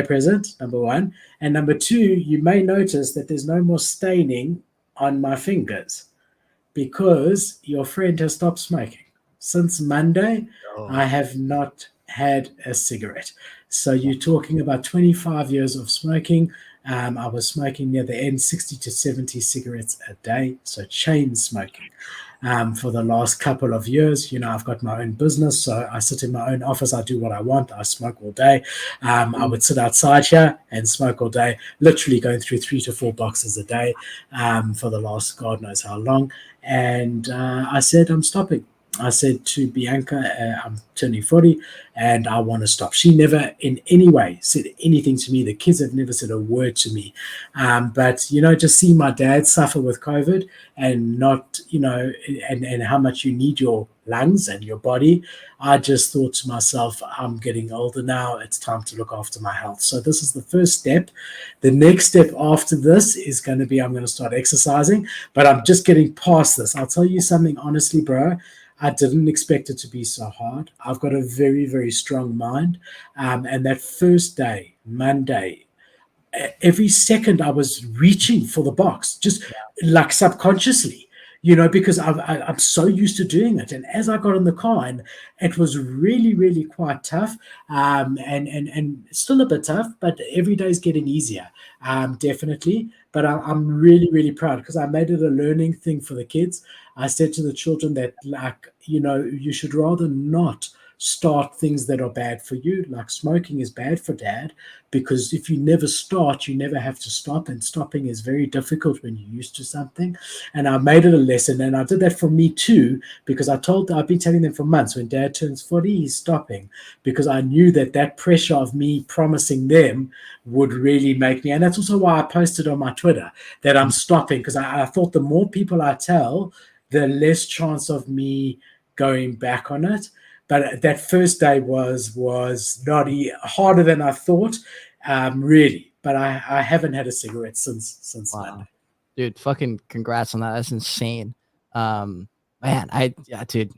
present, number one. And number two, you may notice that there's no more staining on my fingers because your friend has stopped smoking. Since Monday, I Oh, have not had a cigarette. So you're talking about 25 years of smoking. I was smoking near the end 60 to 70 cigarettes a day, so chain smoking. For the last couple of years, I've got my own business, so I sit in my own office. I do what I want. I smoke all day. I would sit outside here and smoke all day, literally going through 3 to 4 boxes a day for the last God knows how long. And I said, I'm stopping. I said to Bianca, I'm turning 40 and I want to stop. She never in any way said anything to me. The kids have never said a word to me. But, just seeing my dad suffer with COVID and not, and how much you need your lungs and your body, I just thought to myself, I'm getting older now. It's time to look after my health. So this is the first step. The next step after this is going to be I'm going to start exercising, but I'm just getting past this. I'll tell you something honestly, bro. I didn't expect it to be so hard. I've got a very, very strong mind. And that first day, Monday, every second I was reaching for the box, just like subconsciously, because I'm so used to doing it. And as I got in the car, and it was really, really quite tough, and still a bit tough, but every day is getting easier, definitely. But I'm really, really proud because I made it a learning thing for the kids. I said to the children that, like, you should rather not start things that are bad for you. Like smoking is bad for dad because if you never start, you never have to stop. And stopping is very difficult when you're used to something. And I made it a lesson. And I did that for me too, because I've been telling them for months when dad turns 40, he's stopping, because I knew that pressure of me promising them would really make me. And that's also why I posted on my Twitter that I'm stopping, because I thought the more people I tell, the less chance of me going back on it. But that first day was not harder than I thought, really. But I haven't had a cigarette since Monday. wow. Dude, fucking congrats on that. That's insane. Man, yeah, dude.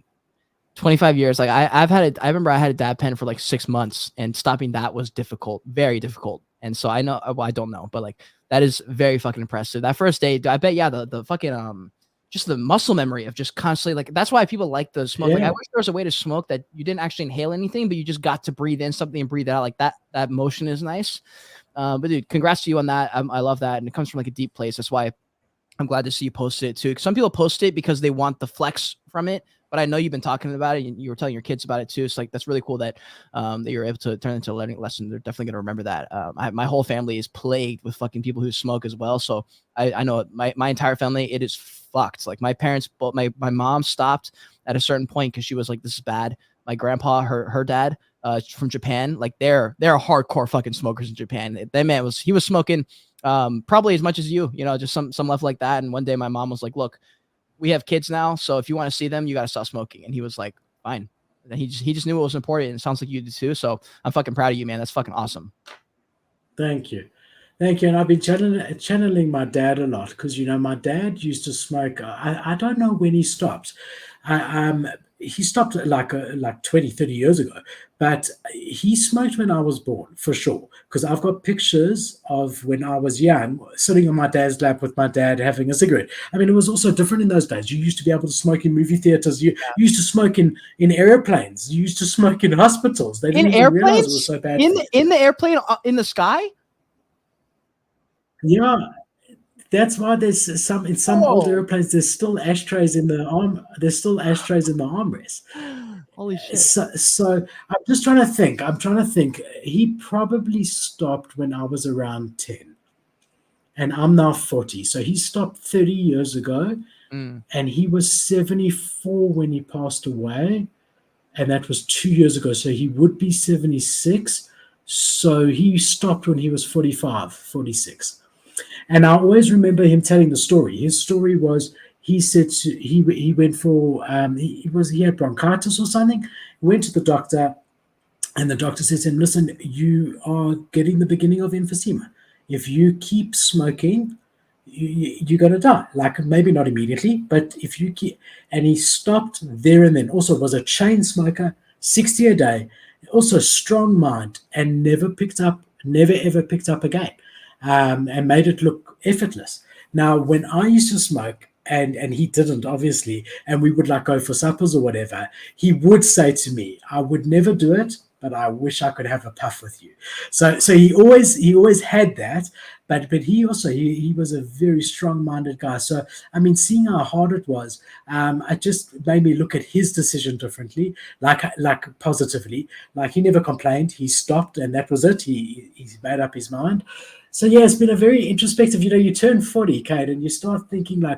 25 years. Like I remember I had a dab pen for like 6 months and stopping that was difficult, very difficult. And so I know, well, I don't know, but like that is very fucking impressive. That first day, I bet, yeah, the fucking, just the muscle memory of just constantly, like, that's why people like the smoke. Like, I Yeah. wish there was a way to smoke that you didn't actually inhale anything, but you just got to breathe in something and breathe out. Like that motion is nice. But dude, congrats to you on that. I love that. And it comes from like a deep place. That's why I'm glad to see you post it too. Some people post it because they want the flex from it, but I know you've been talking about it and you were telling your kids about it too. It's like, that's really cool that that you're able to turn it into a learning lesson. They're definitely going to remember that. My whole family is plagued with fucking people who smoke as well. So I know my entire family, it is fucked. Like my parents, both my mom stopped at a certain point because she was like, this is bad. My grandpa, her dad, from Japan, like they're hardcore fucking smokers in Japan. That man he was smoking probably as much as just some level like that. And one day my mom was like, look, we have kids now, so if you want to see them, you got to stop smoking. And he was like, fine. And he just knew it was important, and it sounds like you did too. So I'm fucking proud of you, man. That's fucking awesome. Thank you. Thank you. And I've been channeling my dad a lot because, my dad used to smoke. I don't know when he stopped. He stopped like 20, 30 years ago, but he smoked when I was born for sure. Because I've got pictures of when I was young, sitting on my dad's lap with my dad having a cigarette. I mean, it was also different in those days. You used to be able to smoke in movie theaters. You used to smoke in airplanes. You used to smoke in hospitals. They In didn't even realize it was airplanes, so bad for you. in the airplane, in the sky. Yeah, that's why there's some old Oh, airplanes. There's still ashtrays in the arm. There's still ashtrays in the armrest. holy shit. So I'm just trying to think. I'm trying to think. He probably stopped when I was around 10, and I'm now 40. So he stopped 30 years ago, Mm. and he was 74 when he passed away, and that was 2 years ago. So he would be 76. So he stopped when he was 45, 46. And I always remember him telling the story. His story was he said he went for he had bronchitis or something. He went to the doctor, and the doctor said to him, "Listen, you are getting the beginning of emphysema. If you keep smoking, you're going to die. Like maybe not immediately, but if you keep." And he stopped there and then. Also, was a chain smoker, 60 a day. Also, strong mind, and never picked up never ever picked up again, and made it look effortless. Now, when I used to smoke, and he didn't, obviously, and we would like go for suppers or whatever, he would say to me, I would never do it, but I wish I could have a puff with you. So he always had that, but he also he was a very strong-minded guy. So I mean, seeing how hard it was, it just made me look at his decision differently, like positively. Like, he never complained, he stopped, and that was it. He made up his mind. So yeah, it's been a very introspective. You turn 40, Kate, and you start thinking like,